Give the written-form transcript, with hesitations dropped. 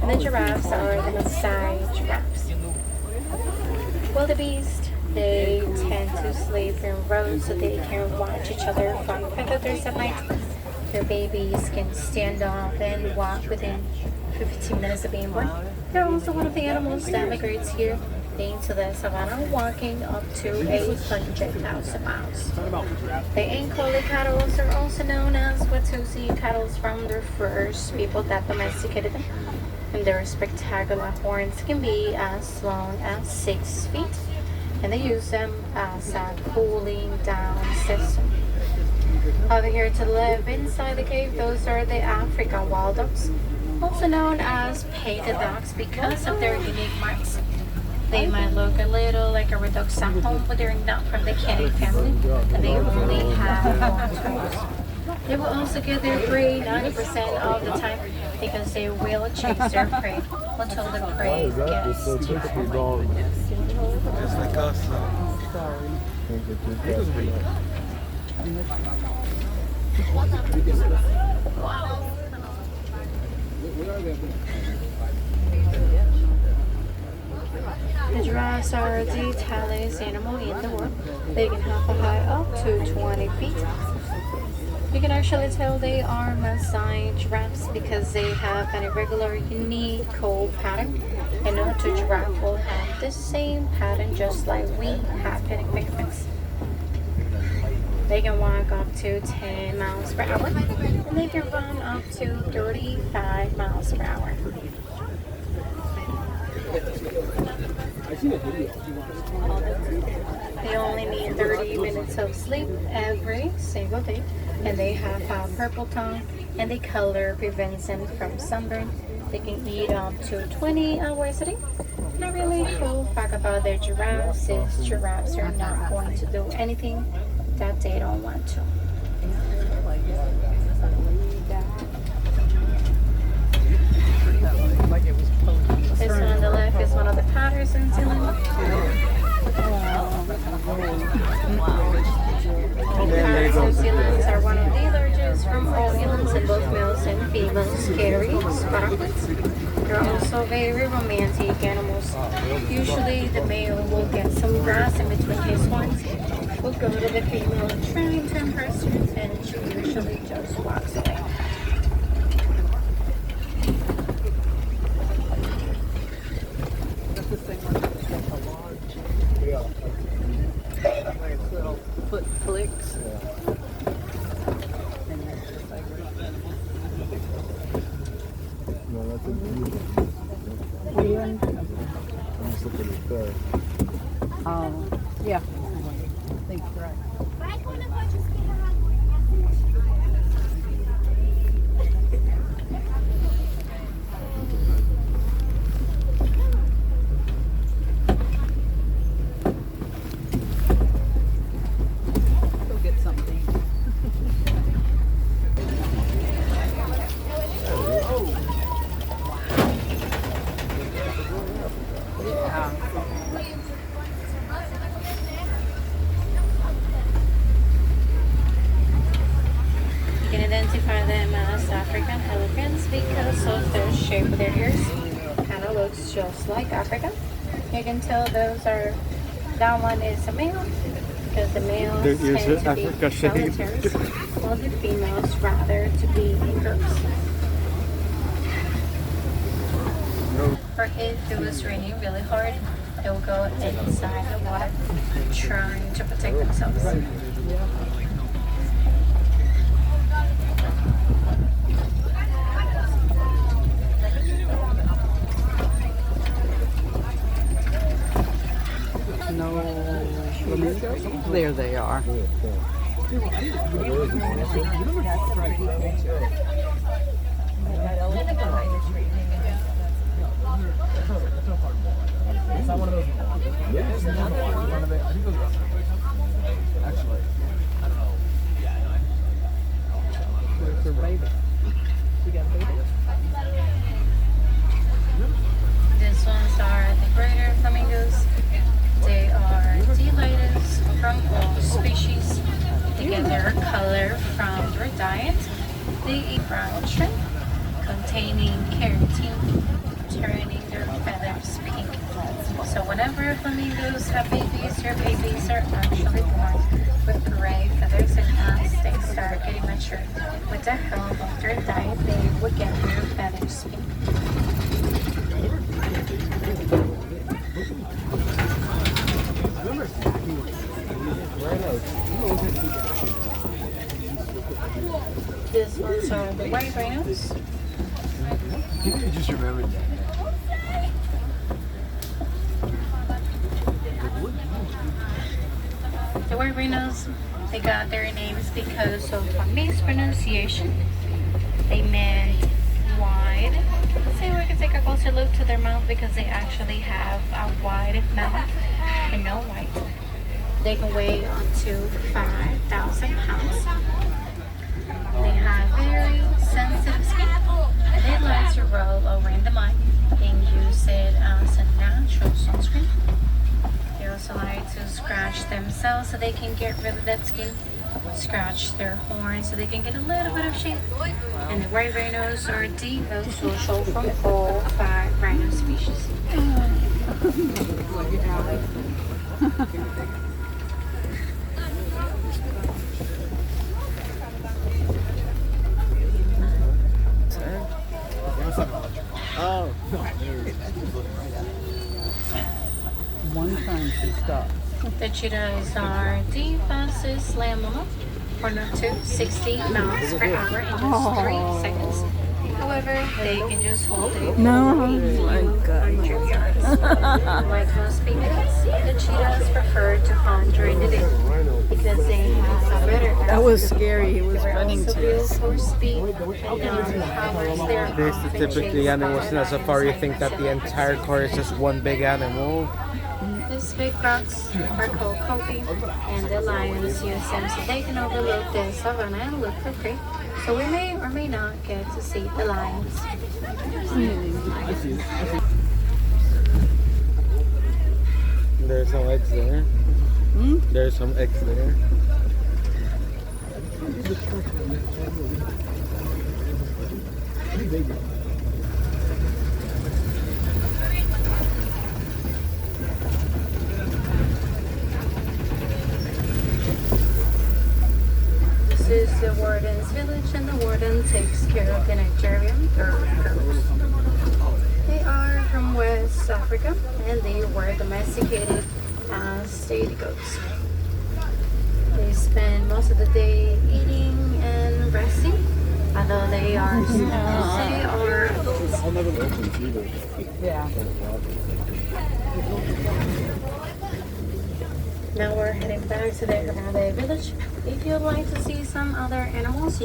And the giraffes are the Maasai giraffes. Wildebeest, they tend to sleep in rows so they can watch each other from predators at night. Their babies can stand up and walk within 15 minutes of being born. They're also one of the animals that migrates here into the savannah, walking up to 800,000 miles. The Ankole cattle are also known as Watusi cattle from the first people that domesticated them. And their spectacular horns can be as long as 6 feet, and they use them as a cooling down system. Over here to live inside the cave, those are the African wild dogs, also known as painted dogs because of their unique marks. They might look a little like a red dog sample, but they're not from the canine family, and they only have 1 toes. They will also get their prey 90% of the time because they will chase their prey until the prey gets too far. Just like us. The giraffes are the tallest animal in the world. They can have a height up to 20 feet. You can actually tell they are Maasai giraffes because they have an irregular, unique coat pattern. And no two giraffes will have the same pattern just like we have in pigments. They can walk up to 10 miles per hour, and they can run up to 35 miles per hour. They only need 30 minutes of sleep every single day, and they have a purple tongue, and the color prevents them from sunburn. They can eat up to 20 hours a day. And a really cool fact about their giraffes is giraffes are not going to do anything that they don't want to. This one on the left is one of the Patterson Zealand. Patterson Zealands are one of the largest from all elands, and both males and females carry spotted. They're also very romantic animals. Usually the male will get some grass in between his horns, will go to the female trying to impress her, and she usually just walks away. Foot clicks. No, that's a beautiful. I'm just looking at that. Yeah. I think you're right. Go get something. Yeah. You can identify them as African elephants because of the shape of their ears. Kind of looks just like African. You can tell that one is a male because the males Their ears tend are to be Africa shaped. solitary, while the females rather to be in groups. For if it was raining really hard, they'll go inside the water trying to protect themselves. No flamingos. There they are. It's not one of those. Yeah, it's not one of the. I think those are. Actually, I don't know. There's a baby. We got a baby. These ones are the greater flamingos. They are the lightest from all species. They get their color from their diet. They eat brown whenever flamingos have babies, their babies are actually born with gray feathers, and as they start getting mature, with the help of their diet, they would get their feathers pink. These ones are the white rhinos. You just remembered that. The white rhinos, they got their names because of a mispronunciation. They meant wide. Let's see if we can take a closer look to their mouth because they actually have a wide mouth and no white. They can weigh up to 5,000 pounds. They have very sensitive skin. They like to roll over in the mud and use it as a natural sunscreen. They also like to scratch themselves so they can get rid of that skin. Scratch their horns so they can get a little bit of shape. And the white rhinos are the most social from all 5 rhino species. Oh. One time she stopped. The cheetahs are the fastest land mammal, run up to 60 miles per hour in just 3 seconds. However, they can just hold it No, for a few hundred yards. Like most females, the cheetahs prefer to hunt during the day because they have a better that was scary. He was They were running also to built us. for speed and powers their They typically animals in a safari think that the entire car is just one big animal. These big rocks are called kopi, and the lions use them so they can overlook the savannah and look for prey. So we may or may not get to see the lions. There's some eggs there. There's some eggs there. This is the warden's village, and the warden takes care of the Nigerian goats. They are from West Africa, and they were domesticated as state goats. They spend most of the day eating and resting, although they are small. They are adults. Yeah. Now we're heading back to the Hermade village. If you'd like to see some other animals,